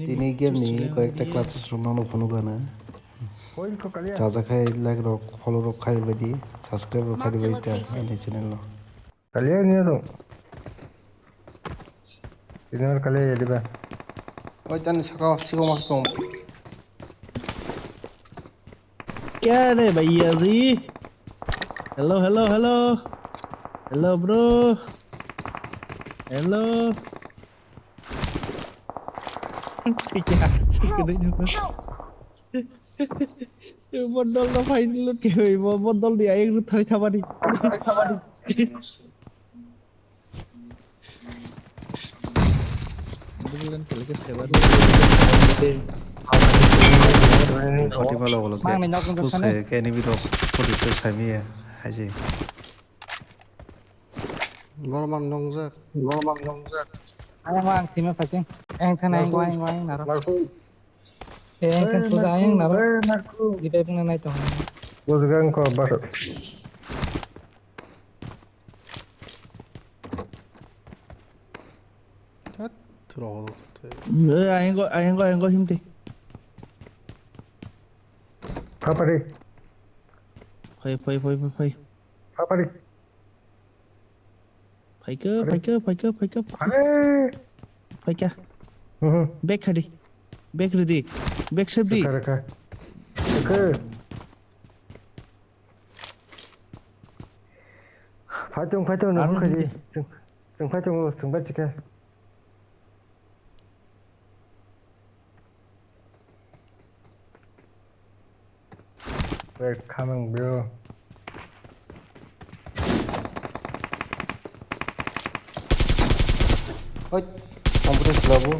Tini game ni kau ekta classes room nang phone gana. Jaja khai like rock follow rock khai badi subscribe rock khai badi ta ani channel lo. Kalian ni tu. Ini kalian jadi bah. Oi tan siko mas tom. क्या रे भैया जी hello hello hello hello bro hello bundle ना final के होई bundle दिया एक थरी थाबानी बुलन के लेके सेवा Khoti malo bolo ke. Pus hai ke ni bi to khoti se sai mi hai hai ji. Borman dong ja. Ayang wang timnya pacing. Kan ayang naro. Kan sudah ayang naro. Kita punya naik tuh. Bosgan ko bar. Tat thro to. ayang go himti Apa ni? phai Apa ni? phai cơ Aduh. phai क्या back खड़ी back ready back safety Reka. Reka. Facung nak kerja. Facung baca ke? We're coming, bro. Oi komputer labu.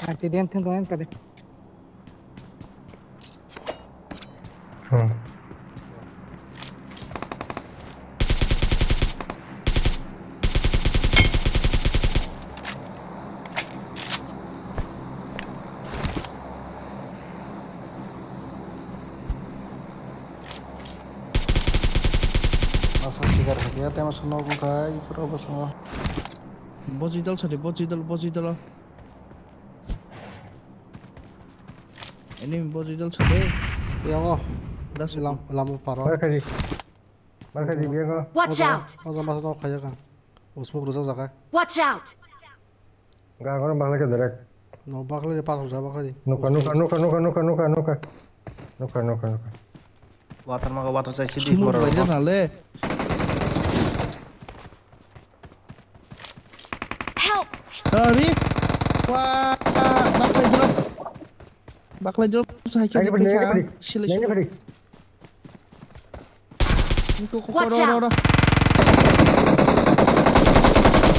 Nanti dia tentuin kade. Masa sigar kerja tema sono bukai kuro basang. बजिदल छ रे बजिदल enemy बजिदल छ रे Ya Allah. 10 Lamu paro. Marka di biar ko. Watch out! Masa no khaya kan. Usmuk rusa jaga. Watch out! Gak orang bangla ke direct. No bakle pas rusa bakle. Nuka. Water maga water chai khidi smooth moro. भइज नाले Help! अरे वा बाक्लै जरो cycle Ini pergi. सिले Ini pergi. Watch out!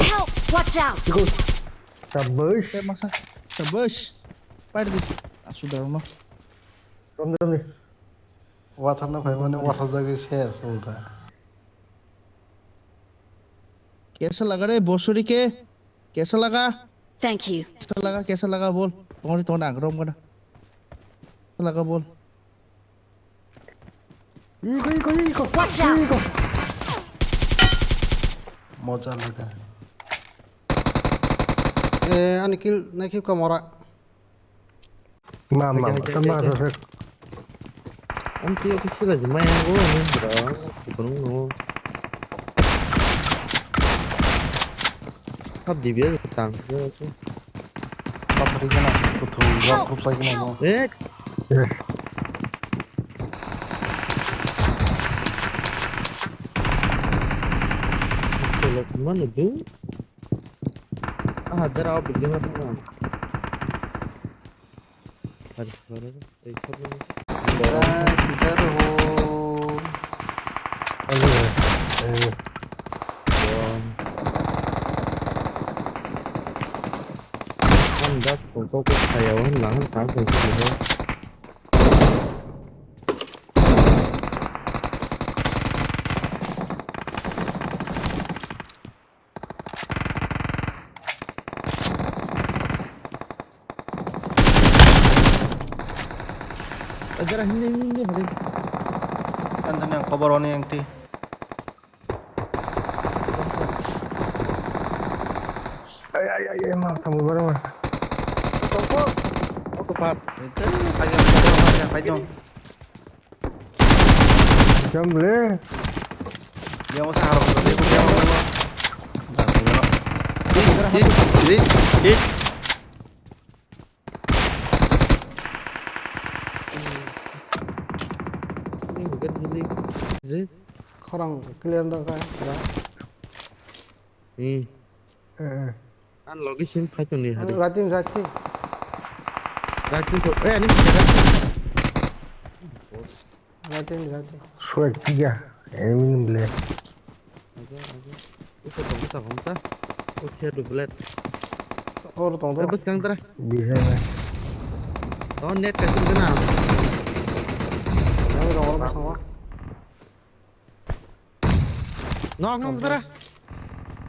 Help! Watch out! Ikut. Sabus. masa sabes पार दि सुधार्नु Rom ni. Water na bhai mane water jaga share solta. कैसा लगा रे बोसुरी के कैसा लगा Thank you. कैसा लगा बोल पौड़ी तो ना ग्रोम करना कैसा लगा बोल Ikut. Watch out! Moja laga. Ani kill na kill ka mora. Mama. Tambah rasa. Anti aku sudah jemaah yang gue nih bro, sebelum hab di biar tang tu. Patri kana kutu rock group sai kana mo. Yes. Kalau mana tu? Ada raw bikin apa kan? Ada suara tu. Kita ho. Anda foto ke hayawan langan sampai ke sini. जरा हिंदी हिंदी हरे kan yang cover on yang ti. Ay, maaf, tamu bareng mah. Aku part. Itu pakai dong. Jam boleh. Dia mau harus dia mau. Hit. Ini bukan sini. Zit. Orang clear dah kan? An logis sini fight nih hari. Ratim. Ratin tuh. Ini Ratim. Suek 3. Saya minum boleh. Itu kamu tak. Oh, share dublet. Oh, tong. Terus kang terah. Bisa lah. Oh, net kasih kena. Yang orang bersama. Nong terah.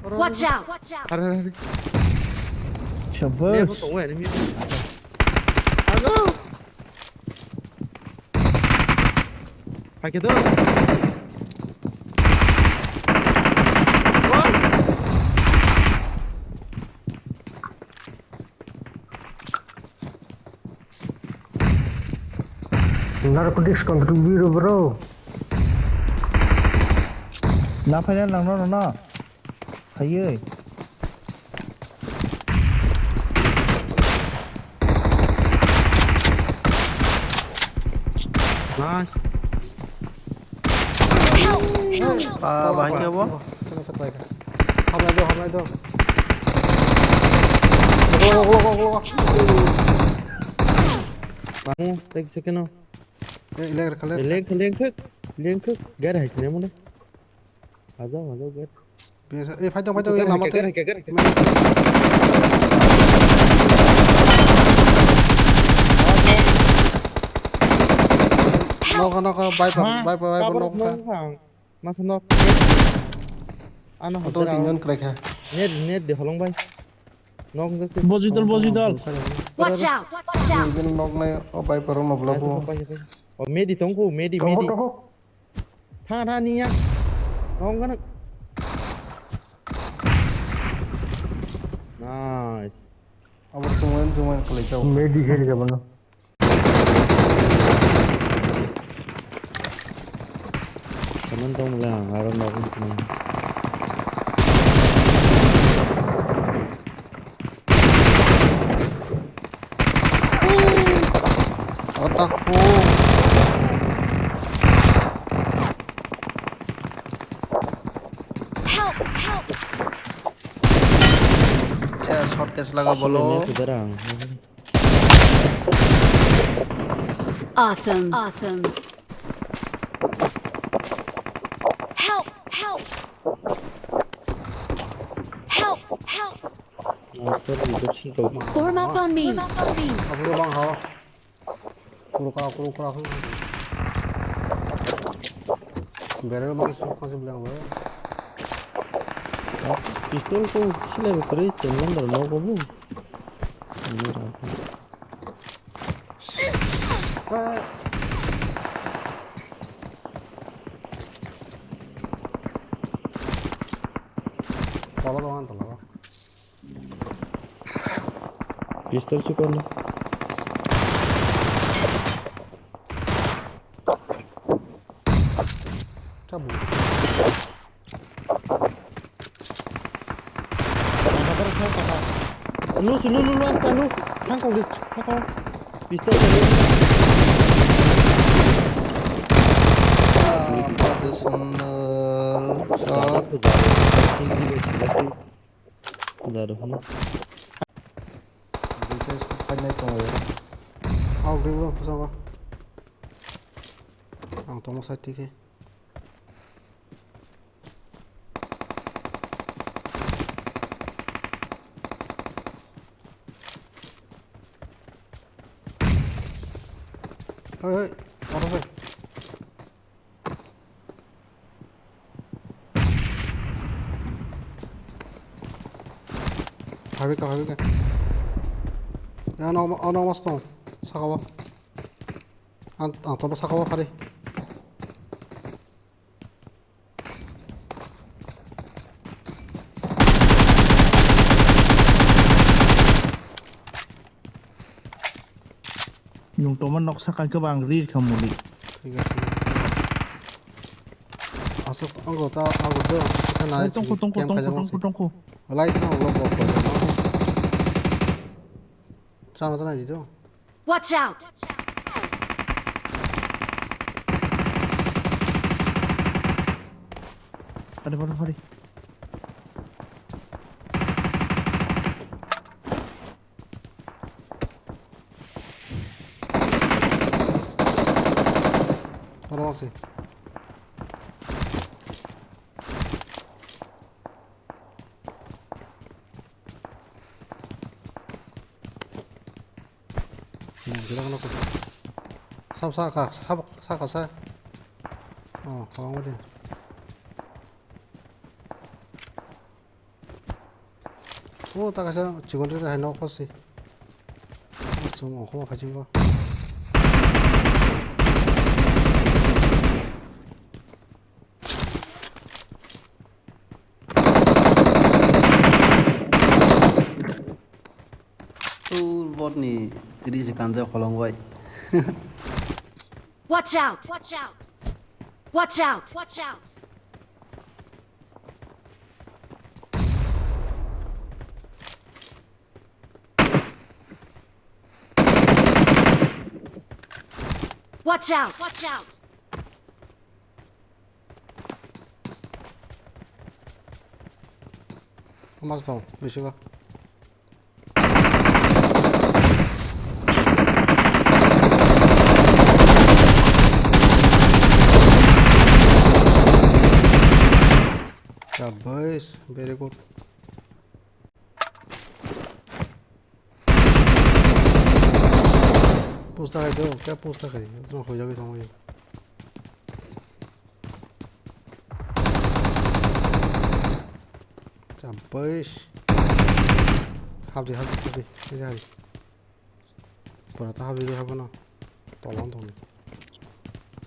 Watch out! Hari. Shabas. Dia potong ini. Aduh. Pakai tuh. Narcotics control bureau bro. Na phải lên lòng nó thầy ơi. Nice. Bahannya apa? Hom lại đâu. Go. Kamu take second now. Ilag color. Liên thức. Get hay thế muốn đấy. Azo get. Biasa. Phải đâu yang lama teh. Nó bay nó Phang. Mas nok. Ano Atau tinggal crack ha. Net di holong bay. Nok ke. Bojidol. Watch out! Ini nok na bay pero no blabu. Oh, medi tongku, medi. Tha ni ya. Nong kan. Nice. Abang cuman kelecau. Medi kiri ke mana? Teman tong lah, ngaron nok di sana. Otakku. Help! Short case laga bolo. Awesome! Help! Form up on me! Aku bang ha. Kuru kara. Barrel masih kasih bilang bae. Pistol ko sila beri channel dar no ko bu. Kalau doang tuh. Pistol sih kon. Cabut. Lu hangkau pistol tadi. Apa tuh senel shot. Udah nih. Kita sekarang naik ya. Aku belum pesawat. Ang tomo sa tike. Hey, apa sih? Habika. Ya, ano mas to? Sakawa. Ang tomo sakawa pare. yung toman nok sakan ka bang read kamuli. ঠিক আছে আসো আঙ্গো তা আঙ্গো দো এটা না Tungko. Light না হলো বক জানো তো না দিতো Watch out! Pare. আরো আছে 그러나 그 사가 사. 강원대. 따가서 직원들을 해 놓고시. 좀 어머 가진 거. 또 뭐니 이리지 간자 콜롱와이. Watch out! Watch out! Watch out! 맞다. 몇 시가? Yeah, boys, very good. Posta कर दो क्या पोस्टा करें उसमें हो जाएगा समझ जा boys हाबदे ये जा पर आता हाबदे हाबो ना तलां दं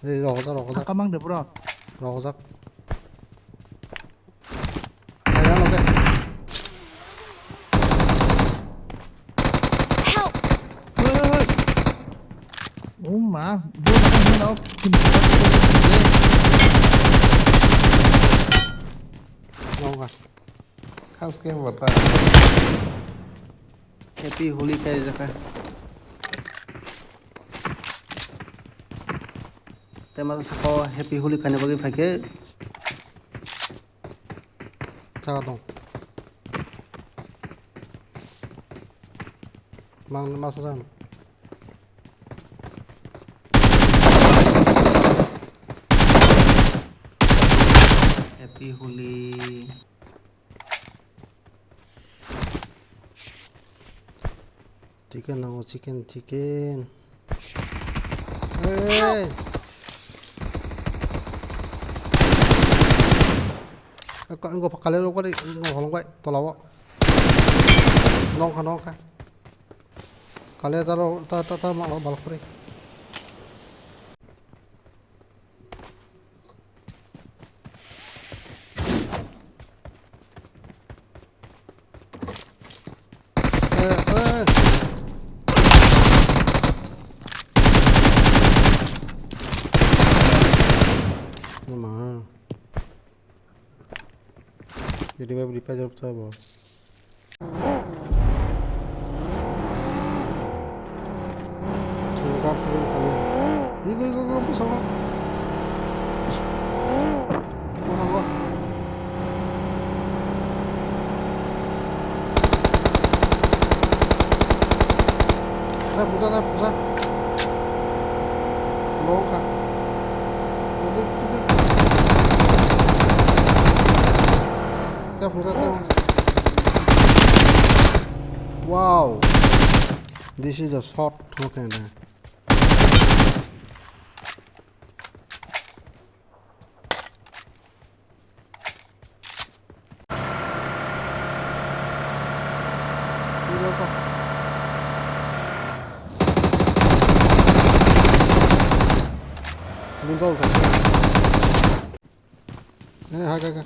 ए रगजा Kamang de bro. रगजा Help! Oh ma, no. होगा खास के बता हैप्पी होली का जगह ते मतलब सको हैप्पी होली खाने बगे फाके जागा दं mang masuk sana happy holy chicken no chicken hey Engko pakale lo ko ngo holong kai tolawo nong ka kale taro ta malo balkore Mama jadi saya beli pajar apa Cungkap turun kalian Igo pusang kok Pusat Longkak Duduk Wow, this is a short token. Window. Haga.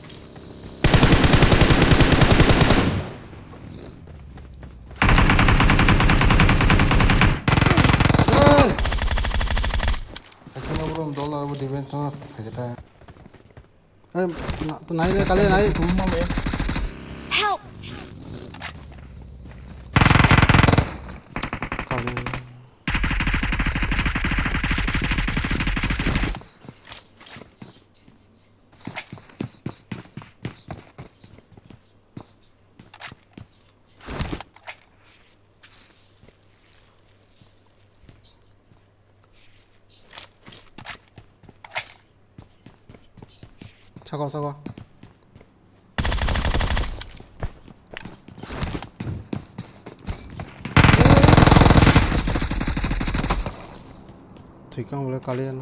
Orang dolar bu defense na kita. Tu naik le kali naik. Help! Kali. 사과 Tiga boleh kalian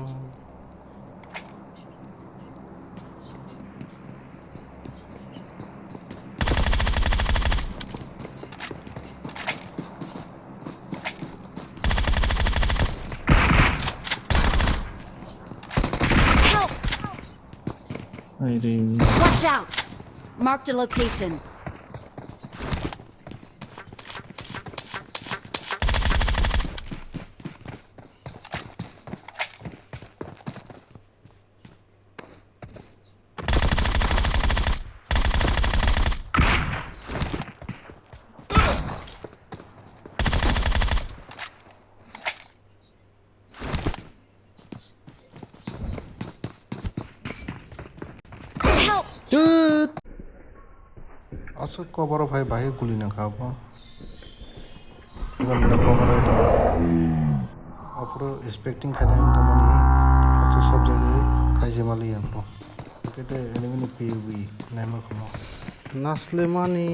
Help! Watch out! Marked a location. Help! Cut. Asal cover भाई भाई गुली ना खाओ इधर मेरा cover है तो अपरो expecting खाने हैं तो मनी अच्छा सब जगह खाई जमाली है अपरो कहते enemy ने PUB नहीं मखनो नस्ले मानी